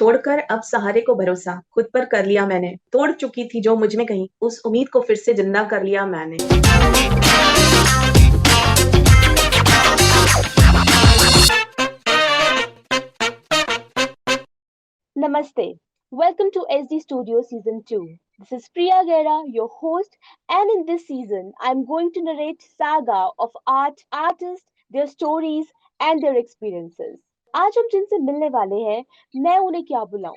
छोड़कर अब सहारे को भरोसा खुद पर कर लिया मैंने। तोड़ चुकी थी जो मुझ में कहीं, उस उम्मीद को फिर से जिंदा कर लिया मैंने। Namaste. Welcome to SD Studio Season 2. This is Priya Gera, your host, and in this season, I'm going to narrate saga of artists, their stories, and their experiences. आज हम जिनसे मिलने वाले हैं, मैं उन्हें क्या बुलाऊं?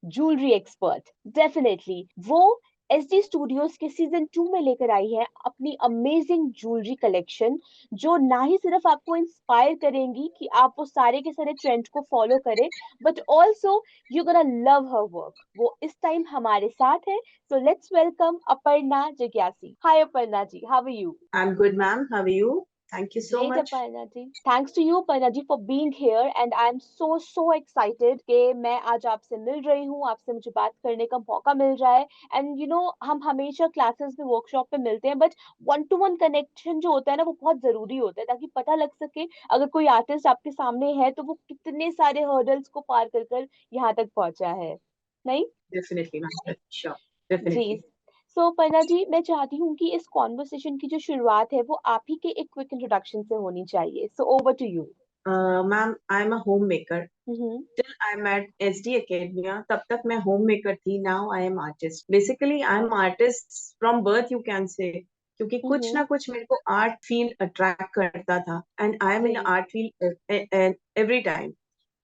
ज्वेलरी एक्सपर्ट डेफिनेटली वो एसडी स्टूडियोज के सीजन 2 में लेकर आई है अपनी अमेजिंग ज्वेलरी कलेक्शन जो ना ही सिर्फ आपको इंस्पायर करेंगी कि आप वो सारे के सारे ट्रेंड को फॉलो करें but also you gonna love her work. वो इस टाइम हमारे साथ है, सो लेट्स वेलकम अपर्णा जग्यासी। Hi Aparna ji, how are you? I'm good, ma'am. How are you? Thank you so Great, much. Aparna ji. Thanks to you, Aparna ji, for being here. And I'm so excited कि मैं आज आपसे मिल रही हूँ, आपसे मुझे बात करने का मौका मिल रहा है। एंड यू नो हम हमेशा क्लासेस में वर्कशॉप पे मिलते हैं but one two one connection जो होता है ना वो बहुत जरूरी होता है ताकि पता लग सके अगर कोई आर्टिस्ट आपके सामने है तो वो कितने सारे हर्डल्स को पार कर कर यहाँ तक पहुंचा है, नहीं? Definitely, ma'am. Sure. जी। Definitely. सो पर्णा जी, मैं चाहती हूँ कि इस कॉन्वर्सेशन की जो शुरुआत है वो आप ही के एक क्विक इंट्रोडक्शन से होनी चाहिए, so over to you. Ma'am, I'm a homemaker. Hmm. Till I'm at SD Academia, तब तक मैं homemaker थी. Now I am artist. Basically, I'm artist from birth, you can say. क्योंकि कुछ ना हम्म। कुछ मेरे को आर्ट फील्ड अट्रैक्ट करता था एंड आई एम इन जी। Art field every time.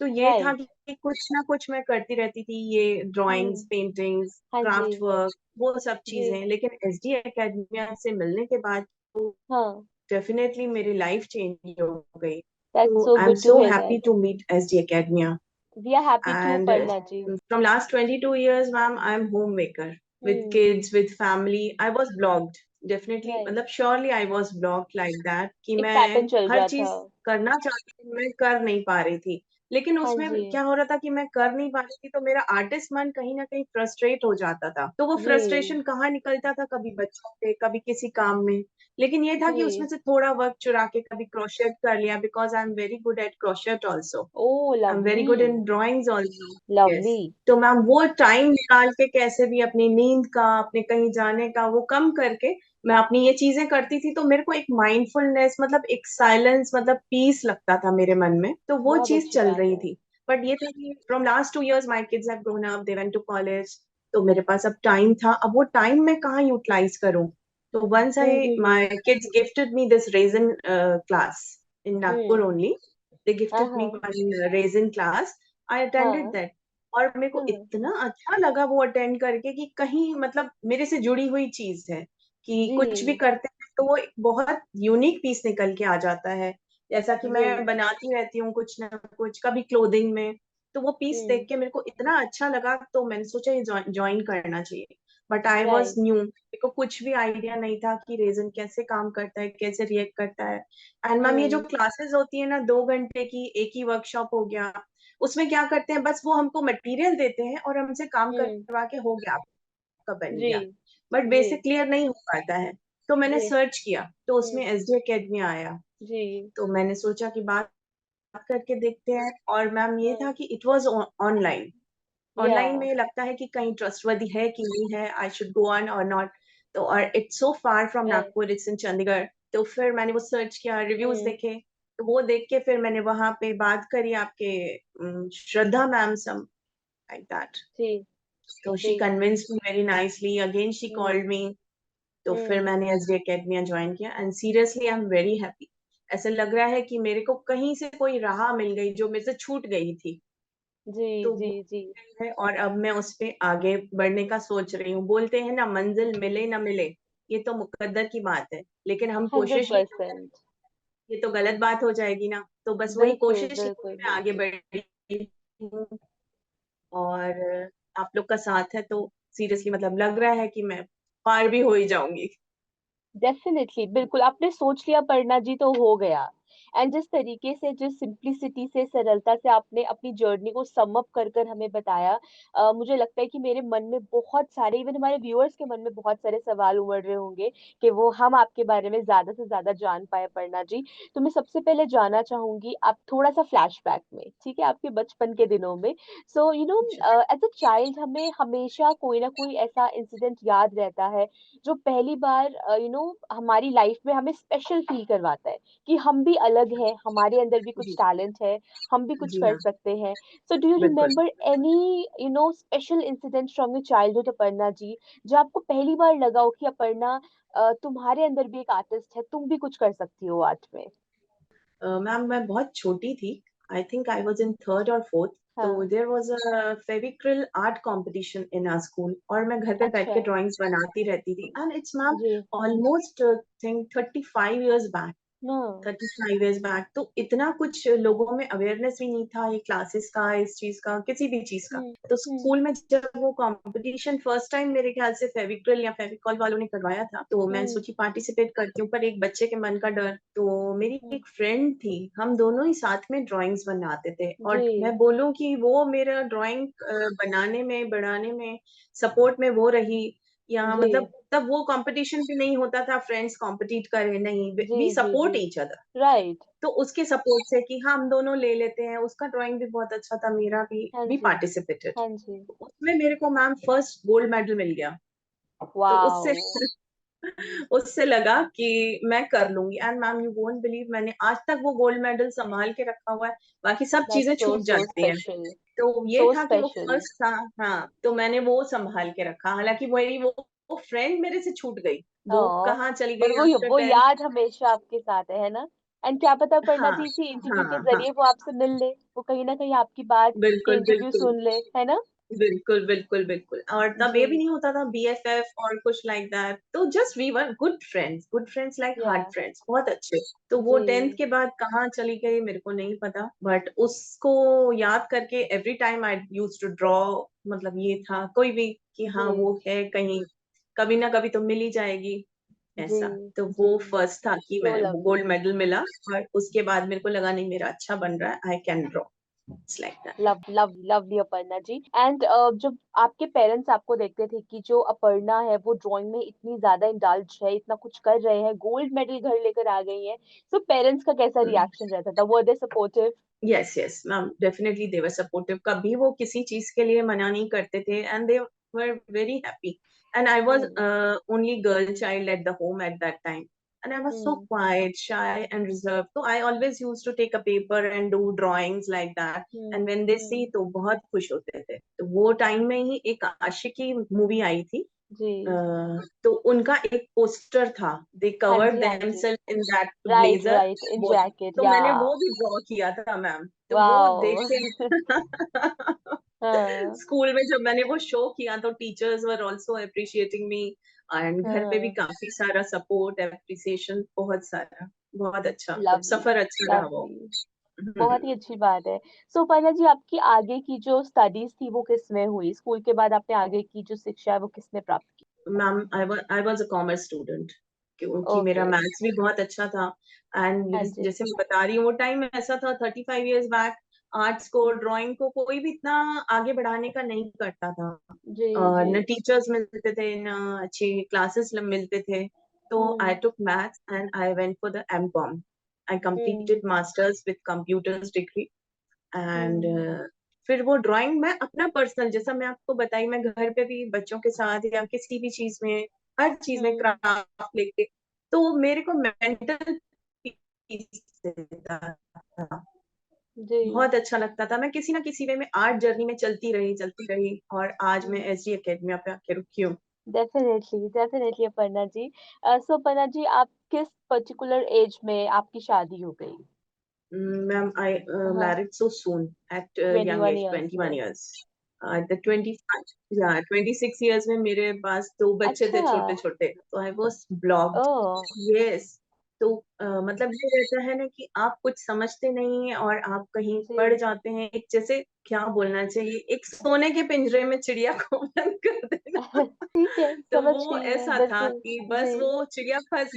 तो ये था राइट। कि कुछ ना कुछ मैं करती रहती थी, ये ड्राइंग्स, हम्म। पेंटिंग्स, हाँ जी। क्राफ्ट वर्क, वो सब जी। चीजें। लेकिन एसडी एकेडमिया से मिलने के बाद तो हाँ। डेफिनेटली मेरी लाइफ चेंज हो गई। दैट्स तो so I am good too so here happy that. To meet SD academia. We are happy to And Parna ji. from last 22 years, ma'am, I'm homemaker with hmm. kids, with family. I was blocked. Definitely, right. मतलब surely I was blocked like that कि एक pattern मैं चल हर रहा था। चीज करना चाहती थी, मैं कर नहीं पा रही थी। लेकिन हाँ उसमें जी। क्या हो रहा था कि मैं कर नहीं पा रही थी तो मेरा आर्टिस्ट मन कहीं ना कहीं फ्रस्ट्रेट हो जाता था। तो वो जी। फ्रस्ट्रेशन कहाँ निकलता था, कभी बच्चों पे, कभी किसी काम में। लेकिन ये था कि उसमें जी। से थोड़ा वर्क चुरा के कभी क्रोशेट कर लिया, because I am very good at crochet also. Oh I am very lovely. Good in drawings also. Yes. Lovely. तो मैम वो टाइम निकाल के कैसे भी अपनी नींद का, अपने कहीं जाने का वो कम करके मैं अपनी ये चीजें करती थी। तो मेरे को एक माइंडफुलनेस, मतलब एक साइलेंस, मतलब पीस लगता था मेरे मन में। तो वो बहुत चीज अच्छी चल बात रही है। थी। बट ये था कि from last 2 years my kids have grown up, they went to college. तो मेरे पास अब टाइम था, अब वो टाइम मैं कहाँ यूटिलाइज करूँ। तो once I my hmm. Kids gifted me this resin class in Nagpur hmm. Only. They gifted me हाँ। one raisin class. I attended हाँ। that. और मेरे को हाँ। इतना अच्छा लगा वो अटेंड करके कि कहीं मतलब मेरे से जुड़ी हुई चीज है कि कुछ भी जी। करते हैं तो वो एक बहुत यूनिक पीस निकल के आ जाता है। जैसा कि जी। मैं बनाती रहती हूँ कुछ ना कुछ, कभी क्लोथिंग में। तो वो पीस देख हम्म। के मेरे को इतना अच्छा लगा तो मैंने सोचा ये ज्वाइन करना चाहिए। But I was right. New, मेरे को कुछ भी आइडिया नहीं था कि रेजन कैसे काम करता है, कैसे रिएक्ट करता है। एंड मैम ये जो हम्म। क्लासेस होती है ना, 2 घंटे की एक ही वर्कशॉप हो गया, उसमें क्या करते हैं, बस वो हमको मटेरियल देते हैं और हमसे काम हम्म। करवा के हो गया, आपका बन जी। गया। But ji. बेसिक क्लियर नहीं हो पाता है। तो मैंने जी। सर्च किया तो हम्म। उसमें एसडी एकेडमी आया। जी। तो मैंने सोचा कि बात करके देखते हैं। और मैम ये था हाँ। कि इट वाज ऑनलाइन। या। ऑनलाइन में लगता है कि कहीं ट्रस्टवर्दी है कि नहीं है, आई शुड गो ऑन और नॉट। तो और it's so far from right. Nagpur, it's in Chandigarh. तो फिर मैंने वो सर्च किया, रिव्यूज हम्म। देखे। तो वो देख के फिर मैंने वहां पे बात करी आपके Shraddha ma'am some like that. जी। तो शी जी। Convinced me very nicely, again she called hmm. Me. तो फिर हम्म। मैंने एसडी एकेडमिया ज्वाइन किया and seriously I am very happy. ऐसा लग रहा है कि मेरे को कहीं से कोई राह मिल गई जो मेरे से छूट गई थी। जी। तो जी। वो जी। है और अब मैं उस पे आगे बढ़ने का सोच रही हूँ। बोलते हैं ना, मंजिल मिले ना मिले, ये तो मुकद्दर की बात है, लेकिन हम हंड्रेड कोशिश नहीं करते, परसेंट ये तो गलत बात हो जाएगी ना। तो बस वही बिल्कुल कोशिश ही बिल्कुल मैं आगे बिल्कुल। बढ़ रही हूँ। और आप लोग का साथ है तो सीरियसली मतलब लग रहा है कि मैं पार भी हो ही जाऊंगी। डेफिनेटली बिल्कुल आपने सोच लिया पर्णा जी तो हो गया। एंड जिस तरीके से, जिस सिंप्लिसिटी से, सरलता से आपने अपनी जर्नी को सम अप कर कर हमें बताया, मुझे लगता है कि मेरे मन में बहुत सारे, इवन हमारे व्यूअर्स के मन में बहुत सारे सवाल उमड़ रहे होंगे कि वो हम आपके बारे में ज्यादा से ज्यादा जान पाए अपर्णा जी। तो मैं सबसे पहले जानना चाहूंगी, आप थोड़ा सा फ्लैशबैक में, ठीक है, आपके बचपन के दिनों में। So you know, as a child हमें हमेशा कोई ना कोई ऐसा इंसिडेंट याद रहता है जो पहली बार हमारी लाइफ में हमें स्पेशल फील करवाता है कि हम भी अलग हैं, हमारे अंदर भी कुछ जी टैलेंट है, हम भी कुछ जी कर हाँ, सकते हैं। सो डू यू बिल्कुल। Remember any special incident from your childhood Aparna ji, जो आपको पहली बार लगा हो कि अपर्णा, तुम्हारे अंदर भी एक आर्टिस्ट है, तुम भी कुछ कर सकती हो आर्ट में? मैम मैं बहुत छोटी थी। I think I was in third और फोर्थ। तो हाँ। There was a Fevicryl art competition in our school, और मैं घर पे बैठ अच्छा। के ड्राइंग्स बनाती रहती थी। And it's ma'am ji. Almost think 35 years back. No. 35 years back, तो इतना कुछ लोगों में अवेयरनेस भी नहीं था ये क्लासेस का, इस चीज का, किसी भी चीज का। हम्म। तो हम्म। स्कूल में जब वो कंपटीशन फर्स्ट टाइम मेरे ख्याल से फेविक्रिल या फेविकॉल वालों ने करवाया था, तो मैं हम्म। सोची पार्टिसिपेट करती हूँ, पर एक बच्चे के मन का डर। तो मेरी हम्म। एक फ्रेंड थी, हम दोनों ही साथ में ड्राइंग्स बनाते थे, और जी। मैं बोलूँ कि वो मेरा ड्राइंग बनाने में, बढ़ाने में, सपोर्ट में वो रही। या जी। मतलब तब वो कंपटीशन भी नहीं होता था, फ्रेंड्स कंपीट करे नहीं, जी। वी जी। जी। Support each other. राइट। तो उसके सपोर्ट से कि हाँ हम दोनों ले लेते हैं, उसका ड्राइंग भी बहुत अच्छा था, मेरा भी हाँ भी जी। पार्टिसिपेटेड। हाँ जी। उसमें मेरे को मैम फर्स्ट गोल्ड मेडल मिल गया। तो उससे वाओ। उससे लगा कि मैं कर लूंगी। And ma'am you won't believe, मैंने आज तक वो गोल्ड मेडल संभाल के रखा हुआ है। बाकी सब दैट्स चीजें सो छूट सो जाती हैं। स्पेशल। तो ये सो था कि वो स्पेशल। फर्स्ट था। हाँ, तो मैंने वो संभाल के रखा, हालांकि मेरी वो फ्रेंड मेरे से छूट गई। वो हाँ, कहाँ चली पर गई आफ्टर वो 10th। याद हमेशा आपके साथ है ना? एंड क्या पता अपर्णा हाँ जी इसी इंटरव्यू के हाँ हाँ, जरिए वो आपसे मिल ले, वो कहीं ना कहीं आपकी बात, ये बिल्कुल इंटरव्यू बिल्कुल सुन ले, है ना? बिल्कुल बिल्कुल बिल्कुल। और तब जी। ये भी नहीं होता था BFF और कुछ लाइक दैट, तो just we were good friends like yeah. Heart friends, बहुत अच्छे। तो वो 10th जी। के बाद कहाँ चली गई मेरे को नहीं पता, बट उसको याद करके every time I use to draw. मतलब ये था कोई भी कि हाँ जी। वो है कहीं, कभी ना कभी तो मिल ही जाएगी। जी। ऐसा तो जी। वो फर्स्ट था कि सो मैं गोल्ड लवली। मेडल मिला। और उसके बाद मेरे को लगा नहीं मेरा अच्छा बन रहा है, I can draw. It's like that. Love love lovely Aparna ji. And जब आपके पेरेंट्स आपको देखते थे कि जो अपर्णा है वो ड्राइंग में इतनी ज्यादा इंडल्ज है, इतना कुछ कर रहे हैं, गोल्ड मेडल घर लेकर आ गई हैं, तो पेरेंट्स का कैसा रिएक्शन रहता था? Were they supportive? Yes yes ma'am, definitely they were supportive. कभी वो किसी चीज के लिए मना नहीं करते थे, and they were very happy. And I was hmm. Only girl child at the home at that time, and I was so hmm. quiet, shy, and reserved. So I always used to take a paper and do drawings like that. And when they see, हम्म। तो बहुत खुश होते थे। तो वो time में ही एक आशिकी movie आई थी। जी। तो उनका एक पोस्टर था, दे हाँ कवर्ड जी। हाँ जी। Themself in that right blazer. Right, in वो था, जैकेट तो या। मैंने वो भी ड्रॉ किया था मैम। तो वो देख वाओ। के हाँ। स्कूल में जब मैंने वो शो किया, तो teachers were also appreciating me. And घर पे भी हाँ। काफी सारा सपोर्ट, अप्रिसिएशन, बहुत सारा। बहुत अच्छा, तब लवली। सफर अच्छा रहा वो। लवली। बहुत ही अच्छी बात है। सो पर्णा जी, आपकी आगे की जो स्टडीज थी वो किस में हुई? स्कूल के बाद आपने आगे की जो शिक्षा है वो किसने प्राप्त की? Ma'am I was a commerce student, क्योंकि मेरा ओके। मैथ्स भी बहुत अच्छा था। एंड हाँ जी। जैसे मैं बता रही हूँ, वो टाइम ऐसा था 35 years बैक, आर्ट्स को, हम्म। ड्राइंग को कोई भी इतना आगे बढ़ाने का नहीं करता था। जी। जी। न टीचर्स मिलते थे, न अच्छे क्लासेस मिलते थे। तो I hmm. Took maths and I went for the M.Com. I hmm. Completed masters with computers degree. And hmm. फिर वो ड्राइंग मैं अपना पर्सनल, जैसा मैं आपको बताई, मैं घर पे भी बच्चों के साथ या किसी भी चीज में, हर चीज में हम्म। क्राफ्ट लेके, तो मेरे को मेंटल पीस देता था। जी। बहुत अच्छा लगता था। मैं किसी ना किसी वे में आर्ट जर्नी में चलती रही, और आज मैं SG एकेडमिया पे आके रुकी हूँ। Definitely definitely Aparna ji. So Aparna ji, आप किस पर्टिकुलर एज में आपकी शादी हो गई? मैम आई हाँ। Married so soon at twenty young one age, years 21 में? years. द 25, या 26 years में मेरे पास दो बच्चे थे अच्छा। छोटे छोटे, तो I was blocked. Oh. Yes. तो मतलब ये रहता है ना कि आप कुछ समझते नहीं हैं और आप कहीं पड़ जी। जाते हैं, एक जैसे क्या बोलना चाहिए, एक सोने के पिंजरे में चिड़िया को बंद कर देना। ठीक है, तो समझ वो रही मैं ऐसा था बिल्कुल। कि बस जी। वो चिड़िया फंस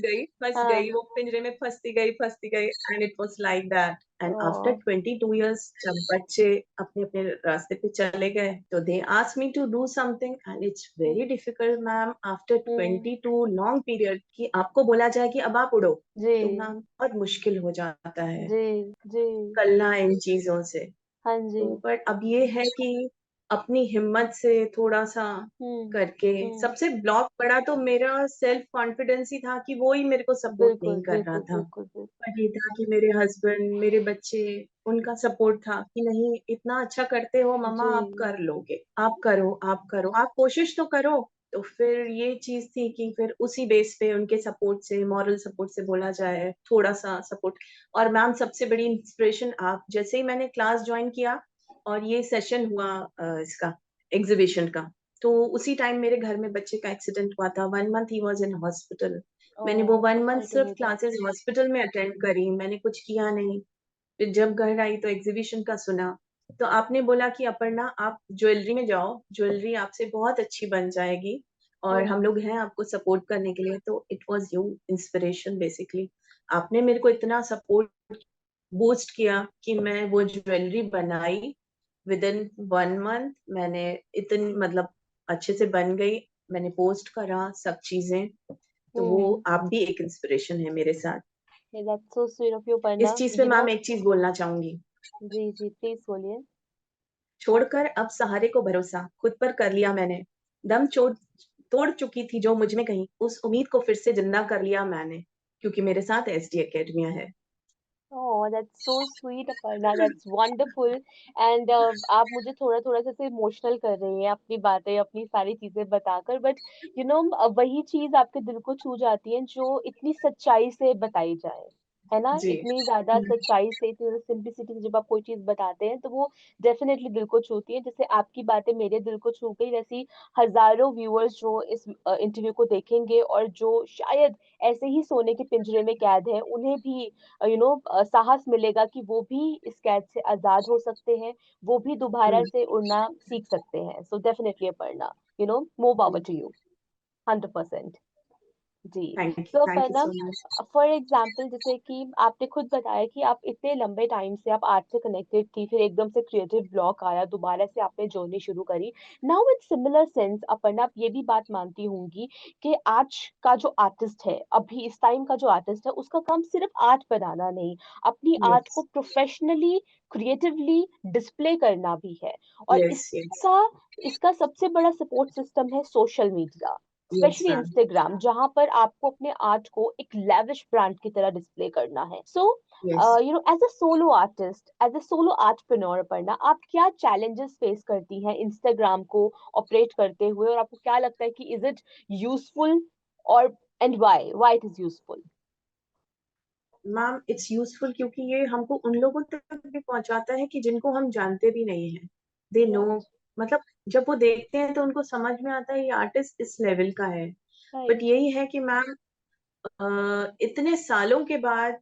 हाँ। गई, वो पिंजरे में फंसती गई and it was like that. And after oh. 22 years जब बच्चे अपने अपने रास्ते पे चले गए तो they ask me to do something and it's very difficult ma'am, after hmm. 22 long period कि आपको बोला जाए कि अब आप उड़ो, तो जी। मैम बहुत मुश्किल हो जाता है जी। जी। निकलना इन चीजों से। हाँ जी। तो बट अब ये है कि अपनी हिम्मत से थोड़ा सा हम्म। करके, हम्म। सबसे ब्लॉक पड़ा तो मेरा सेल्फ कॉन्फिडेंस ही था कि वो ही मेरे को सपोर्ट नहीं बिल्कुल कर रहा बिल्कुल था। बिल्कुल बिल्कुल। पर ये था कि मेरे हस्बैंड, मेरे बच्चे, उनका सपोर्ट था कि नहीं इतना अच्छा करते हो मम्मा, आप जी। कर लोगे, आप करो आप करो, आप कोशिश तो करो। तो फिर ये चीज थी कि फिर उसी बेस पे उनके सपोर्ट से, मॉरल सपोर्ट से बोला जाए, थोड़ा सा सपोर्ट। और मैम सबसे बड़ी इंस्पिरेशन आप, जैसे ही मैंने क्लास ज्वाइन किया और ये सेशन हुआ इसका एग्जीबिशन का, तो उसी टाइम मेरे घर में बच्चे का एक्सीडेंट हुआ था, 1 month he was in hospital. मैंने वो ओह, 1 मंथ सॉरी टू सिर्फ हियर दैट। क्लासेस हॉस्पिटल में अटेंड करी, मैंने कुछ किया नहीं। फिर जब घर आई तो एग्जीबिशन का सुना, तो आपने बोला कि अपर्णा आप ज्वेलरी में जाओ, ज्वेलरी आपसे बहुत अच्छी बन जाएगी और हम हम्म। लोग हैं आपको सपोर्ट करने के लिए। तो it was you inspiration basically. आपने मेरे को इतना सपोर्ट बूस्ट किया कि मैं वो ज्वेलरी बनाई। विद इन 1 मंथ मैंने इतनी मतलब अच्छे से बन गई, मैंने पोस्ट करा सब चीजें। तो वो हम्म। आप भी एक इंस्पिरेशन है मेरे साथ। That's so sweet of you, इस पर्णा, चीज पे यू नो। मैम एक चीज बोलना चाहूंगी, जी जी, प्लीज बोलिए। छोड़कर अब सहारे को भरोसा खुद पर कर लिया मैंने, दम छोड़ तोड़ चुकी थी जो मुझ में कहीं, उस उम्मीद को फिर से जिंदा कर लिया मैंने, क्योंकि मेरे साथ एसडी एकेडमिया है। Oh, that's so sweet Aparna, that's wonderful. And आप मुझे थोड़ा थोड़ा सा इमोशनल कर रही हैं अपनी बातें, अपनी सारी चीजें बताकर, बट यू नो वही चीज आपके दिल को छू जाती है जो इतनी सच्चाई से बताई जाए, है ना? जी। इतनी ज्यादा सच्चाई से, इतनी सिंपलिसिटी से जब आप कोई चीज बताते हैं तो वो डेफिनेटली दिल को छूती है। जैसे आपकी बातें मेरे दिल को छू गई, वैसी हजारों व्यूअर्स जो इस इंटरव्यू को देखेंगे और जो शायद ऐसे ही सोने के पिंजरे में कैद है, उन्हें भी साहस मिलेगा कि वो भी इस कैद से आजाद हो सकते हैं, वो भी दोबारा से उड़ना सीख सकते हैं। सो डेफिनेटली पढ़ना, मोर पावर टू यू, 100%। जी। तो थैंक यू पहला, सो मच। फॉर एग्जाम्पल, जैसे कि आपने खुद बताया कि आप इतने लंबे टाइम से आप आर्ट से कनेक्टेड थी, फिर एकदम से क्रिएटिव ब्लॉक आया, दोबारा से आपने जर्नी शुरू करी। Now with similar sense Aparna, आप ये भी बात मानती होंगी कि आज का जो आर्टिस्ट है, अभी इस टाइम का जो आर्टिस्ट है, उसका काम सिर्फ आर्ट बनाना नहीं, अपनी आर्ट को यस प्रोफेशनली, क्रिएटिवली डिस्प्ले करना भी है। और यस यस इसका इसका सबसे बड़ा सपोर्ट सिस्टम है social media, yes specially ma'am. Instagram, जहां पर आपको अपने आर्ट को एक लेविश ब्रांड की तरह डिस्प्ले करना है। So yes as a solo artist, as a solo artpreneur, पढ़ना आप क्या चैलेंजेस फेस करती हैं इंस्टाग्राम को ऑपरेट करते हुए, और आपको क्या लगता है कि इज इट यूजफुल, और and why it is useful? Ma'am it's useful क्योंकि ये हमको उन लोगों तक भी पहुंचाता है कि जिनको हम जानते भी नहीं हैं। They know, right. मतलब जब वो देखते हैं तो उनको समझ में आता है ये आर्टिस्ट इस लेवल का है। But right. यही है कि मैम इतने सालों के बाद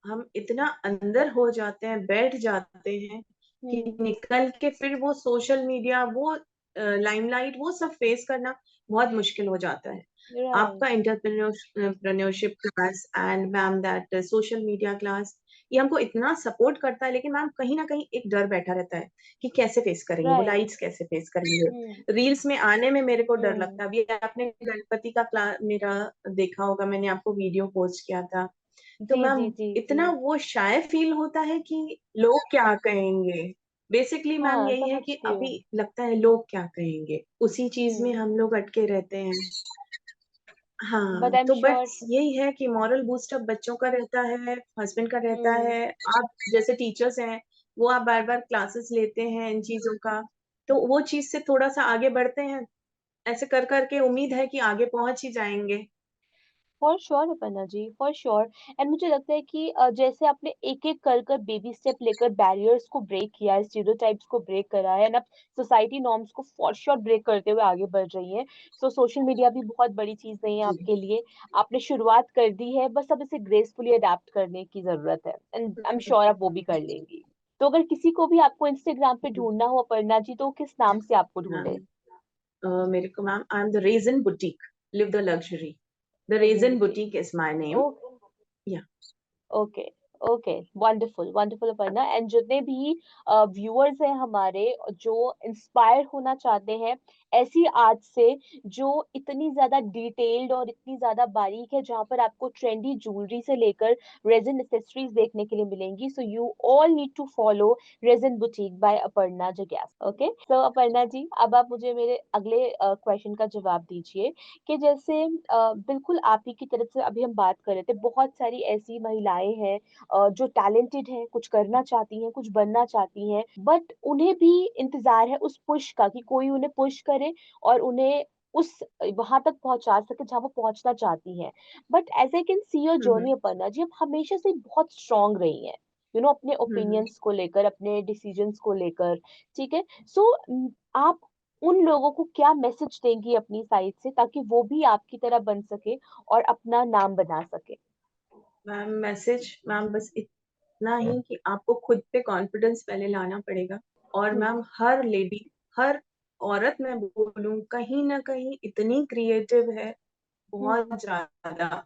हम इतना अंदर हो जाते हैं, बैठ जाते हैं कि हम्म। निकल के फिर वो सोशल मीडिया, वो लाइमलाइट, वो सब फेस करना बहुत मुश्किल हो जाता है। आपका right. Entrepreneurship class and ma'am that social media class, ये हमको इतना सपोर्ट करता है, लेकिन मैम कहीं ना कहीं एक डर बैठा रहता है कि कैसे फेस करेंगे वो राइट। लाइट्स, कैसे फेस करेंगे हम्म। रील्स में आने में, मेरे को डर हम्म। लगता है। अभी आपने गणपति का क्लास मेरा देखा होगा, मैंने आपको वीडियो पोस्ट किया था। तो जी जी मैम जी जी। इतना वो शाय फील होता है कि लोग क्या कहेंगे। बेसिकली मैम हाँ, यही है कि समझती अभी हूँ। लगता है लोग क्या कहेंगे, उसी चीज में हम्म। हम लोग अटके रहते हैं। बट हाँ आई एम तो श्योर। बस यही है कि मॉरल बूस्ट अप बच्चों का रहता है, हस्बैंड का रहता हम्म। है। आप जैसे टीचर्स हैं, वो आप बार बार क्लासेस लेते हैं इन चीजों का, तो वो चीज से थोड़ा सा आगे बढ़ते हैं। ऐसे कर करके उम्मीद है कि आगे पहुंच ही जाएंगे। For sure Aparna ji, for sure. And मुझे लगता है कि जैसे आपने एक एक कर कर बेबी स्टेप लेकर बैरियर्स को ब्रेक किया है, स्टीरियोटाइप्स को ब्रेक करा है, एंड अब सोसाइटी नॉर्म्स को फॉर श्योर ब्रेक करते हुए आगे बढ़ रही है। सो सोशल मीडिया भी बहुत बड़ी चीज नहीं है जी। आपके लिए। आपने शुरुआत कर दी है, बस अब इसे ग्रेसफुली अडेप्ट करने की जरूरत है, एंड आई एम श्योर आप वो भी कर लेंगी। तो अगर किसी को भी आपको इंस्टाग्राम पे ढूंढना हो अपर्णा जी, तो किस नाम से आपको ढूंढे? मैम मेरे को ma'am, I am the resin boutique, live the luxury, the resin resin boutique. Boutique is my name. Oh, yeah. Okay, okay, wonderful wonderful Aparna. And जितने भी व्यूअर्स हैं हमारे, जो इंस्पायर होना चाहते हैं ऐसी आर्ट से, जो इतनी ज्यादा डिटेल्ड और इतनी ज्यादा बारीक है, जहाँ पर आपको ट्रेंडी ज्वेलरी से लेकर रेजिन एक्सेसरीज देखने के लिए मिलेंगी, so you all need to follow resin boutique by Aparna जग्यास। ओके, सो अपर्णा जी, अब आप मुझे मेरे अगले क्वेश्चन का जवाब दीजिए कि जैसे बिल्कुल आप ही की तरफ से अभी हम बात कर रहे थे, बहुत सारी ऐसी महिलाएं हैं जो टैलेंटेड हैं, कुछ करना चाहती हैं, कुछ बनना चाहती हैं, बट उन्हें भी इंतजार है उस पुश का, कि कोई उन्हें पुश करे और उन्हें उस वहां तक पहुंचा सके जहां वो पहुंचना चाहती हैं। But as I can see your hmm. Journey Aparna ji, आप हमेशा से बहुत स्ट्रांग रही हैं, अपने हम्म। ओपिनियंस को लेकर, अपने डिसीजंस को लेकर। ठीक है, सो आप उन लोगों को क्या मैसेज देंगी अपनी साइड से, ताकि वो भी आपकी तरह बन सके और अपना नाम बना सके? मैम मैसेज, मैम बस इतना ही कि आपको खुद पे कॉन्फिडेंस पहले लाना पड़ेगा। और हम्म, मैम हर लेडी, हर औरत मैं बोलूं, कहीं ना कहीं इतनी क्रिएटिव है, हम्म, बहुत ज्यादा।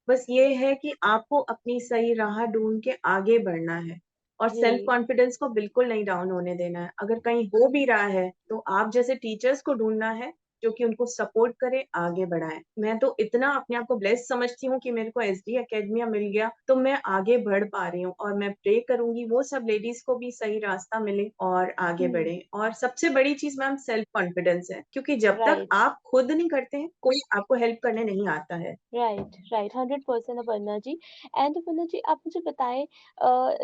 बस ये है कि आपको अपनी सही राह ढूंढ के आगे बढ़ना है, और सेल्फ जी, कॉन्फिडेंस को बिल्कुल नहीं डाउन होने देना है। अगर कहीं हो भी रहा है तो आप जैसे टीचर्स को ढूंढना है जो कि उनको सपोर्ट करे, आगे बढ़ाए। मैं तो इतना अपने आप को ब्लेस्ड समझती हूँ कि मेरे को एसडी एकेडमिया मिल गया, तो मैं आगे बढ़ पा रही हूँ। और मैं प्रे करूंगी वो सब लेडीज को भी सही रास्ता मिले और आगे हम्म, बढ़े। और सबसे बड़ी चीज मैम सेल्फ कॉन्फिडेंस है, क्योंकि जब तक राइट, आप खुद नहीं करते हैं, कोई आपको हेल्प करने नहीं आता है। Right, right, 100% Aparna ji. And Aparna ji, आप मुझे बताएं,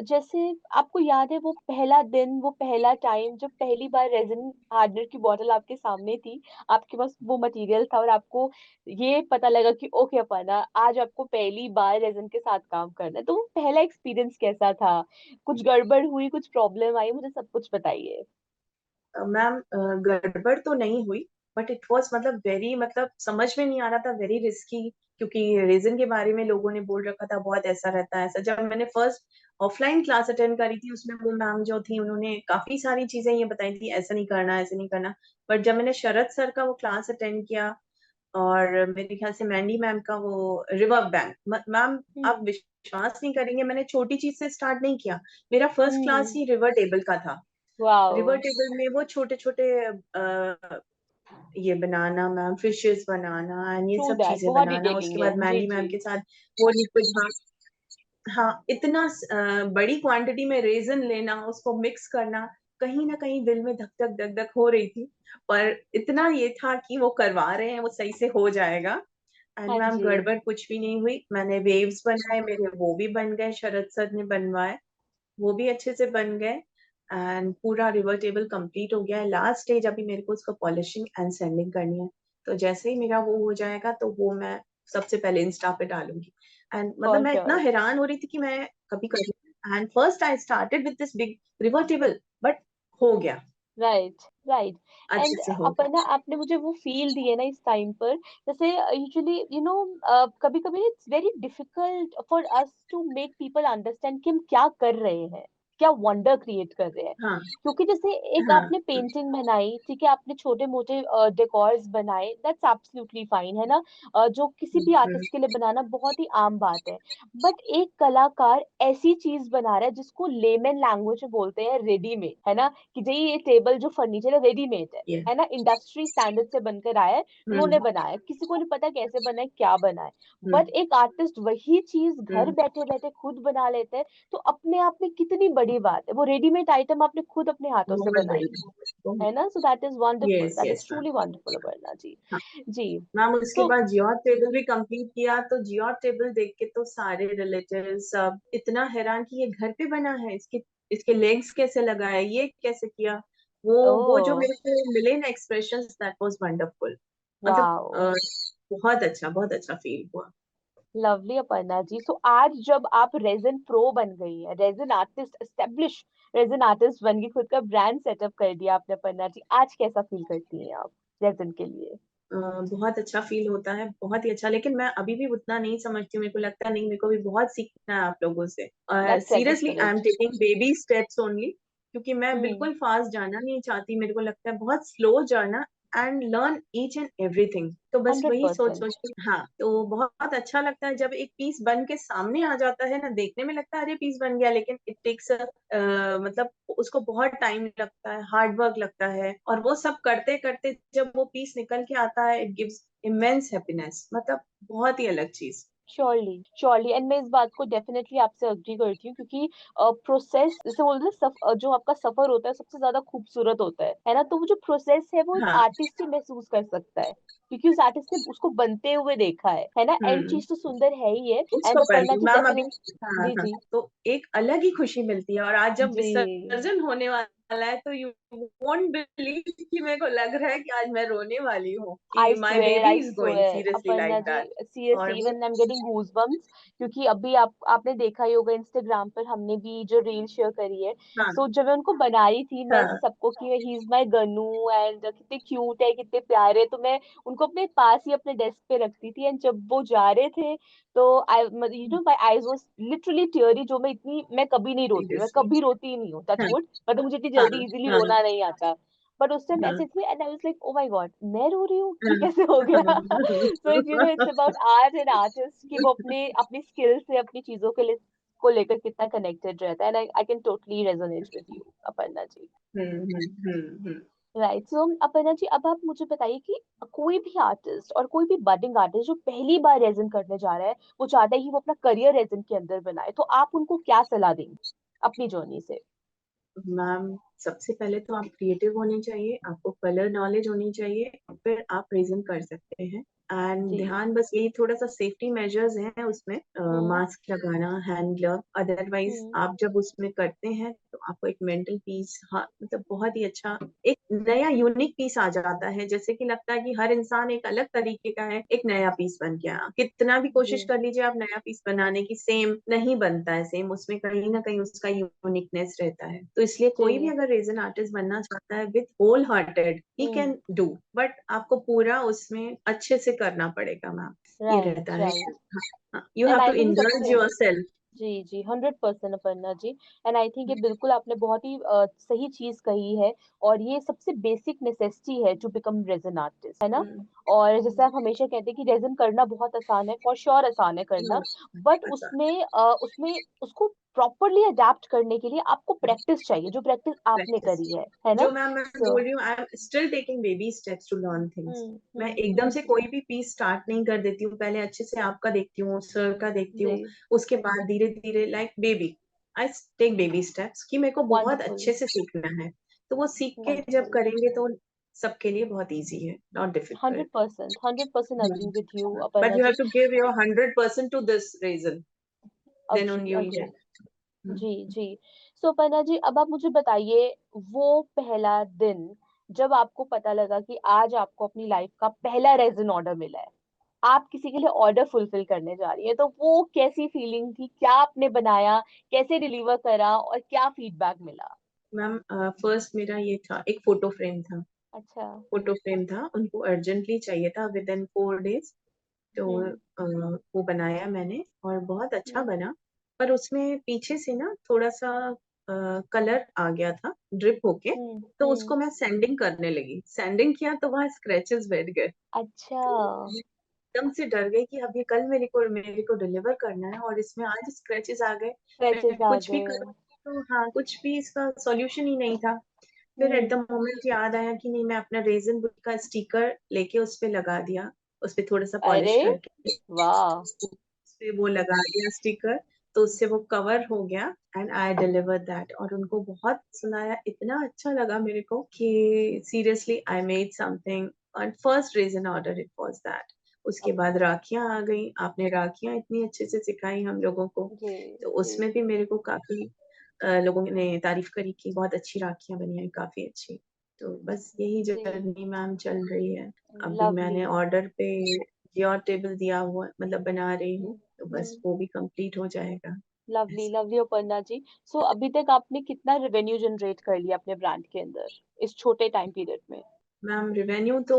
जैसे आपको याद है वो पहला दिन, वो पहला टाइम, जब पहली बार रेजिन हार्डनर की बोतल आपके सामने थी, आपके पास वो मटेरियल था और आपको ये पता लगा कि ओके अपर्णा, आज आपको पहली बार रेजिन के साथ काम करना है, तो वो पहला एक्सपीरियंस कैसा था? कुछ गड़बड़ हुई, कुछ प्रॉब्लम आई, मुझे सब कुछ बताइए। मैम गड़बड़ तो नहीं हुई, बट इट वाज मतलब वेरी, मतलब समझ में नहीं आ रहा था, वेरी रिस्की। क्योंकि रीजन के बारे में लोगों ने बोल रखा था बहुत ऐसा रहता है ऐसा। जब मैंने फर्स्ट ऑफलाइन क्लास अटेंड करी थी, उसमें वो मैम जो थी उन्होंने काफी सारी चीजें ये बताई थी, ऐसा नहीं करना, ऐसा नहीं करना। बट जब मैंने शरद सर का वो क्लास अटेंड किया, और मेरे ख्याल से मैंडी मैम का वो रिवर बैंक, मैम आप हम्म, विश्वास नहीं करेंगे, मैंने छोटी चीज से स्टार्ट नहीं किया। मेरा फर्स्ट क्लास हम्म, ही रिवर टेबल का था। रिवर वाओ, टेबल में वो छोटे छोटे ये बनाना मैम, फिशेस बनाना एंड ये ट्रू सब दैट, चीजें बहुत बनाना। डिटेलिंग उसके है, बाद जी मैंडी जी। मैम के साथ वो लिक्विड, हाँ, हाँ, इतना बड़ी क्वांटिटी में रेजन लेना, उसको मिक्स करना, कहीं ना कहीं दिल में धक धक धक धक हो रही थी। पर इतना ये था कि वो करवा रहे हैं, वो सही से हो जाएगा। एंड हाँ मैम जी, गड़बड़ कुछ भी नहीं हुई। मैंने वेव्स बनाए, मेरे वो भी बन गए, शरद सर ने बनवाए, वो भी अच्छे से बन गए। एंड पूरा रिवर टेबल कंप्लीट हो गया है। लास्ट स्टेज अभी मेरे को उसको पॉलिशिंग एंड सैंडिंग करनी है। तो जैसे ही मेरा वो हो जाएगा तो वो मैं सबसे पहले इंस्टा पे डालूंगी। एंड मतलब फॉर मैं इतना श्योर। हैरान हो रही थी कि मैं कभी कभी, and first I started with this big river table, but हो गया, राइट, राइट। अच्छे एंड से हो अपर्णा, गया। आपने मुझे वो फील दी है ना इस टाइम पर, जैसे यूजुअली कभी कभी it's very difficult for us to make people understand कि हम क्या कर रहे हैं, क्या वंडर क्रिएट कर रहे हैं। हाँ। क्योंकि जैसे एक हाँ। आपने पेंटिंग बनाई, ठीक है, आपने छोटे मोटे डेकोर्स बनाए, दैट्स एब्सोल्युटली फाइन, है ना? जो किसी भी हम्म। आर्टिस्ट के लिए बनाना बहुत ही आम बात है। बट एक कलाकार ऐसी चीज बना रहा है जिसको लेमन लैंग्वेज में बोलते हैं रेडीमेड, है ना? कि जी ये टेबल जो फर्नीचर है रेडीमेड ये। है ना, इंडस्ट्री स्टैंडर्ड से बनकर आया है, उन्होंने हम्म। बनाया, किसी को नहीं पता कैसे बना है, क्या बना है। बट हम्म। एक आर्टिस्ट वही चीज घर हम्म। बैठे बैठे खुद बना लेते हैं, तो अपने आप में कितनी बड़ी बात है, वो रेडीमेड आइटम आपने खुद अपने हाथों से बहुत बनाई, बड़ी। है ना? So that is wonderful, yes that is yes truly wonderful Aparna ji. Ma'am. Ji. Ma'am उसके तो बाद जियोट टेबल भी कंप्लीट किया, तो जियोट टेबल देख के तो सारे रिलेटिव सब इतना हैरान कि ये घर पे बना है, इसके इसके लेग्स कैसे लगाए, ये कैसे किया। वो जो ओ, मेरे को मिले ना एक्सप्रेशंस, दैट वाज वंडरफुल। मतलब वाओ, बहुत अच्छा फील हुआ। लवली अपर्णा जी। सो आज जब आप रेजिन प्रो बन गई है, resin artist, establish resin artist बन गई, खुद का ब्रांड सेटअप कर दिया आपने अपर्णा जी, आज कैसा फील करती हैं आप रेजिन के लिए? बहुत अच्छा फील होता है, बहुत ही अच्छा। लेकिन मैं अभी भी उतना नहीं समझती हूँ, मेरे को लगता नहीं, मेरे को भी बहुत सीखना है आप लोगों से। That's the seriously I M spirit. Taking baby steps only, क्योंकि मैं हम्म। बिल्कुल फास्ट जाना नहीं चाहती। मेरे को लगता है बहुत स्लो जाना and learn each and everything. तो बस हंड्रेड वही सोच सोच परसेंट के, हाँ, तो बहुत अच्छा लगता है जब एक पीस बन के सामने आ जाता है ना। देखने में लगता है अरे पीस बन गया, लेकिन इट टेक्स मतलब उसको बहुत टाइम लगता है, हार्ड वर्क लगता है, और वो सब करते करते जब वो पीस निकल के आता है, इट गिव्स इमेंस हैप्पीनेस, मतलब बहुत ही अलग चीज। श्योरली श्योरली, एंड मैं इस बात को डेफिनेटली आपसे अग्री करती हूँ, क्योंकि प्रोसेस जैसे बोलते हैं, जो आपका सफर होता है सबसे ज्यादा खूबसूरत होता है ना? तो वो जो प्रोसेस है वो एक हाँ। आर्टिस्ट ही महसूस कर सकता है, क्योंकि उस आर्टिस्ट ने उसको बनते हुए देखा है ना? एंड हम्म। चीज तो सुंदर है ही है। उसको एंड पर अपर्णा जी मैम अभी, डेफिनेट। हाँ जी हाँ, जी तो एक अलग ही खुशी मिलती है। और आज जब जी। विसर्जन होने वाला है, तो यू वोंट बिलीव कि मेरे को लग रहा है कि आज मैं रोने वाली हूँ कि my baby I is going swear seriously Aparna like ji, that. और सीरियसली वो, even I am getting goose bumps, क्योंकि अभी आपने देखा ही होगा इंस्टाग्राम पर हमने भी जो रील शेयर करी है। हाँ सो जब मैं उनको बना रही थी, मैं ऐसे हाँ सबको कि he is my Ganu and कितने क्यूट है, कितने प्यारे, तो मैं उनको अपने पास ही अपने डेस्क पे रखती थी। एंड जब वो जा रहे थे, तो I my eyes was literally teary, जो मैं कभी नहीं रोती हूँ, मैं सीरियसली। कभी रोती ही नहीं हूँ, टच हाँ वुड, मतलब मुझे इतनी हाँ जल्दी इजीली हाँ रोना नहीं आता। बट उस टाइम हाँ ऐसे थे and I was like, oh my God, मैं रो रही हूँ, ये हाँ कैसे हो गया? So it's about art and artist कि वो अपने अपनी स्किल से अपनी चीजों के लिए को लेकर कितना कनेक्टेड रहता है। And I can totally resonate with you Aparna ji. Hmm. Right. So Aparna ji, अब आप मुझे बताइए कि कोई भी आर्टिस्ट और कोई भी बडिंग आर्टिस्ट जो पहली बार रेजन करने जा रहा है, वो चाहता है कि वो अपना करियर रेजन के अंदर बनाए, तो आप उनको क्या सलाह देंगे अपनी जर्नी से? मैम, सबसे पहले तो आप क्रिएटिव होने चाहिए, आपको कलर नॉलेज होनी चाहिए, और फिर आप प्रेजेंट कर सकते हैं। एंड जी। ध्यान बस यही, थोड़ा सा सेफ्टी मेजर्स हैं उसमें, हम्म मास्क लगाना, हैंड ग्लव। अदरवाइज हम्म आप जब उसमें करते हैं तो आपको एक मेंटल पीस, हाँ, मतलब बहुत ही अच्छा एक नया यूनिक पीस आ जाता है। जैसे कि लगता है कि हर इंसान एक अलग तरीके का है, एक नया पीस बन गया। कितना भी जी। कोशिश कर लीजिए आप नया पीस बनाने की, सेम नहीं बनता है। सेम उसमें कहीं ना कहीं उसका यूनिकनेस रहता है। तो इसलिए कोई भी जी। अगर रेजन आर्टिस्ट बनना चाहता है with whole hearted, he hmm. Can do, but आपको पूरा उसमें अच्छे से करना पड़ेगा मैम। ये रहता राइट है। Right. You and have I to think indulge सबसे, योर सेल्फ। जी जी, 100% Aparna ji. And I think ये बिल्कुल आपने बहुत ही सही चीज कही है। और ये सबसे बेसिक नेसेसिटी है टू बिकम रेजन आर्टिस्ट, है ना? और जैसे आप हमेशा कहते हैं कि रेजन करना बहुत आसान है, फॉर श्योर आसान है करना, बट उसमें उसको प्रॉपरली अडेप्ट करने के लिए आपको प्रैक्टिस चाहिए, जो प्रैक्टिस आपने प्रैक्टिस, करी है जो ना? मैम मैं सो बोल रही हूँ, I am still taking baby steps to learn things. मैं एकदम से हम्म। कोई भी पीस स्टार्ट नहीं कर देती हूँ। पहले अच्छे से आपका देखती हूँ, सर का देखती जी। हूँ, उसके बाद धीरे धीरे like baby, I take baby steps कि मेरे को बहुत वंडरफुल। अच्छे से सीखना है। तो वो सीख के जब वंडरफुल। करेंगे तो सबके लिए बहुत इजी है, not difficult. 100%, 100% agree with you but Aparna you have जी। To give your 100% to this reason, then agree only you will agree. Get. जी जी। सो अपर्णा जी, अब आप मुझे बताइए, वो पहला दिन जब आपको पता लगा कि आज आपको अपनी लाइफ का पहला रेज़न ऑर्डर मिला है, आप किसी के लिए ऑर्डर फुलफिल करने जा रही है, तो वो कैसी फीलिंग थी? क्या आपने बनाया, कैसे डिलीवर करा और क्या फीडबैक मिला? मैम, फर्स्ट मेरा ये था, एक फोटो फ्रेम था। अच्छा। फोटो फ्रेम था, उनको अर्जेंटली चाहिए था विद इन 4 डेज। तो हम्म वो बनाया मैंने, और बहुत अच्छा हम्म बना। पर उसमें पीछे से ना थोड़ा सा कलर आ गया था, ड्रिप होके। तो हम्म। उसको मैं सैंडिंग करने लगी, सैंडिंग किया तो वहां स्क्रैचेस बैठ गए। अच्छा। तो मैं एकदम से डर गई कि अब ये कल मेरे को डिलीवर करना है, और इसमें आज स्क्रैचेस आ गए। स्क्रैचेस मैं आ कुछ भी गए। करूँ, तो हाँ, कुछ भी इसका सॉल्यूशन ही नहीं था। फिर एट द हम्म। मोमेंट याद आया कि नहीं, मैं अपना रेजन बुक का स्टिकर लेके उस पे लगा दिया, उस पे थोड़ा सा अरे पॉलिश करके वाह। उस पे वो लगा दिया स्टिकर। तो उससे वो कवर हो गया, एंड आई डिलीवर दैट। और उनको बहुत सुनाया, इतना अच्छा लगा मेरे को कि सीरियसली आई मेड समथिंग। और first resin order it was that. उसके बाद राखियां आ गई, आपने राखियां इतनी अच्छे से सिखाई हम लोगों को। जी तो जी। उसमें भी मेरे को काफी लोगों ने तारीफ करी कि बहुत अच्छी राखियां बनी हैं, काफी अच्छी। तो बस यही जी। जर्नी मैम चल रही है। अभी लवली। मैंने ऑर्डर पे योर टेबल दिया हुआ, मतलब बना रही हूँ। तो बस वो भी कंप्लीट हो जाएगा। लवली लवली अपर्णा जी। सो अभी तक आपने कितना रेवेन्यू जनरेट कर लिया अपने ब्रांड के अंदर इस छोटे टाइम पीरियड में? मैम रेवेन्यू तो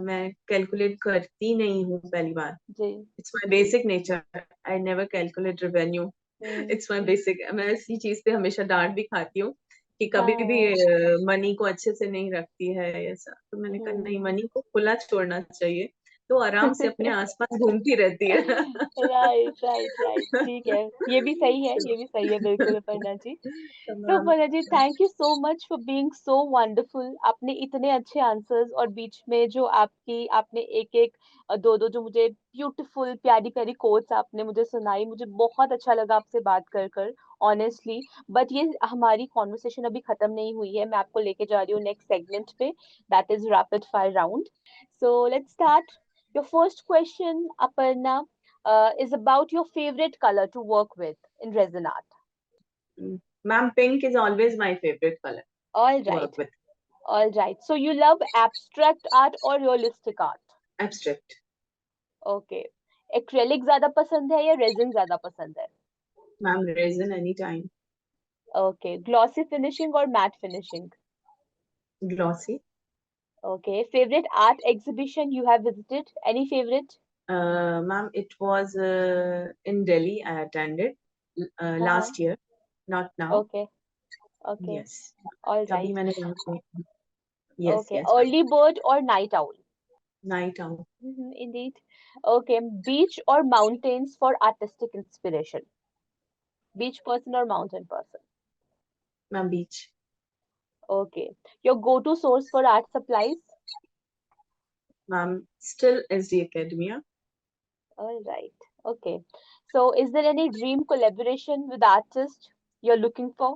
मैं कैलकुलेट करती नहीं हूँ पहली बार। जी। It's my basic nature, I never calculate revenue. Hmm. It's my basic, मैं इसी चीज पे हमेशा डांट भी खाती हूँ कि कभी भी हाँ। मनी को अच्छे से नहीं रखती है ऐसा। तो मैंने कहा नहीं, हम्म। मनी को खुला छोड़ना चाहिए, तो आराम से अपने आसपास घूमती रहती है। राइट राइट राइट, ठीक है। ये भी सही है, ये भी सही है, बिल्कुल अपर्णा जी। तो तमाम। Aparna ji, thank you so much for being so wonderful. आपने इतने अच्छे आंसर्स और बीच में जो आपने एक एक दो दो जो मुझे ब्यूटीफुल प्यारी प्यारी कोट्स आपने मुझे सुनाई, मुझे बहुत अच्छा लगा आपसे बात कर कर, ऑनेस्टली। बट ये हमारी कॉन्वर्सेशन अभी खत्म नहीं हुई है, मैं आपको लेके जा रही हूँ नेक्स्ट सेगमेंट पे, that is rapid fire round. So let's start. Your first question Aparna is about your favorite color to work with in resin art. Ma'am pink is always my favourite colour All to work right, with. all right. So you love abstract art or realistic art? Abstract. Okay. Acrylic ज्यादा पसंद है या resin ज्यादा पसंद है? Ma'am resin any time. Okay. Glossy finishing or matte finishing? Glossy. Okay. Favorite art exhibition you have visited? Any favorite? Ma'am, it was in Delhi. I attended Uh-huh. last year, not now. Okay. Okay. Yes. All तभी right. मैंने वहाँ पे। Yes, Okay. yes, ma'am. Early bird or night owl? Night out. Indeed. Okay. Beach or mountains for artistic inspiration? Beach person or mountain person? Ma'am, beach. Okay. Your go-to source for art supplies? Ma'am, still SD Academia. All right. Okay. So, is there any dream collaboration with artists you're looking for?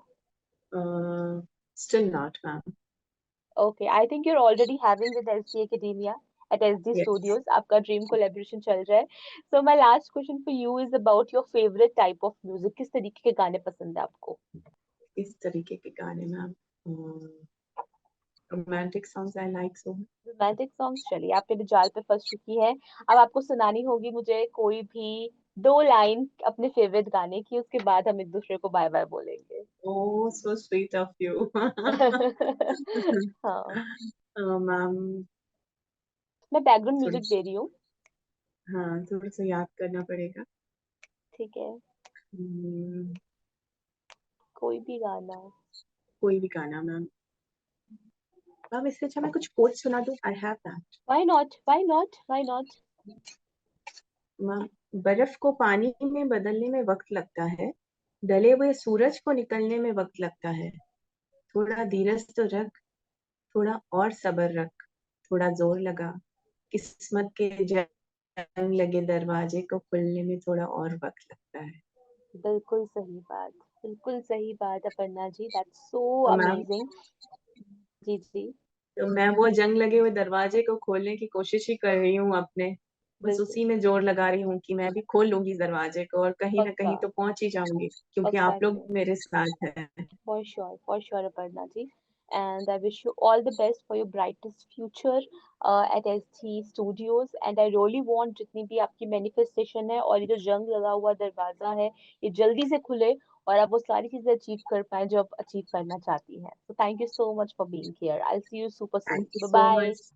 Uh, Still not, ma'am. Okay. I think you're already having with SD Academia at SD Yes. Studios. आपका dream collaboration चल रहा है. So, my last question for you is about your favorite type of music. किस तरीके के गाने पसंद है आपको? इस तरीके के गाने, ma'am. Romantic songs I like so much. Romantic songs, चलिए आप मेरे जाल पे फंस चुकी हैं। अब आपको सुनानी होगी मुझे कोई भी दो लाइन अपने फेवरेट गाने की, उसके बाद हम एक दूसरे को बाय बाय बोलेंगे। Oh, so sweet of you. हाँ, मैम, मैं बैकग्राउंड थोड़ी, म्यूजिक दे रही हूँ। हाँ थोड़ा सा याद करना पड़ेगा। ठीक है, हम्म, कोई भी गाना। कोई भी गाना, मैम। मैम इससे अच्छा मैं कुछ कोट सुना दूं, I have that. Why not, why not, why not. Ma'am, बर्फ को पानी में बदलने में वक्त लगता है, ढले हुए सूरज को निकलने में वक्त लगता है। थोड़ा धीरज तो रख, थोड़ा और सब्र रख, थोड़ा जोर लगा, किस्मत के जंग लगे दरवाजे को खुलने में थोड़ा और वक्त लगता है। बिल्कुल सही बात, बिल्कुल सही बात अपर्णा जी, दैट्स सो तो मैम, अमेजिंग। जी जी। तो मैं वो जंग लगे हुए दरवाजे को खोलने की कोशिश ही कर रही हूँ अपने। बस बिल्कुल। उसी में जोर लगा रही हूँ कि मैं भी खोल लूंगी दरवाजे को, और कहीं ना पक्का। कहीं तो पहुंच ही जाऊंगी, क्योंकि पक्का आप लोग जी। मेरे साथ हैं। For sure, Aparna ji. And I wish you all the best for your brightest future at ST Studios. And I really want जितनी भी आपकी manifestation है और ये जो जंग लगा हुआ दरवाजा है, ये जल्दी से खुले और आप वो सारी चीजें अचीव कर पाएं जो आप अचीव करना चाहती हैं. So thank you so much for being here. I'll see you super soon. Thank you Bye so bye. Much.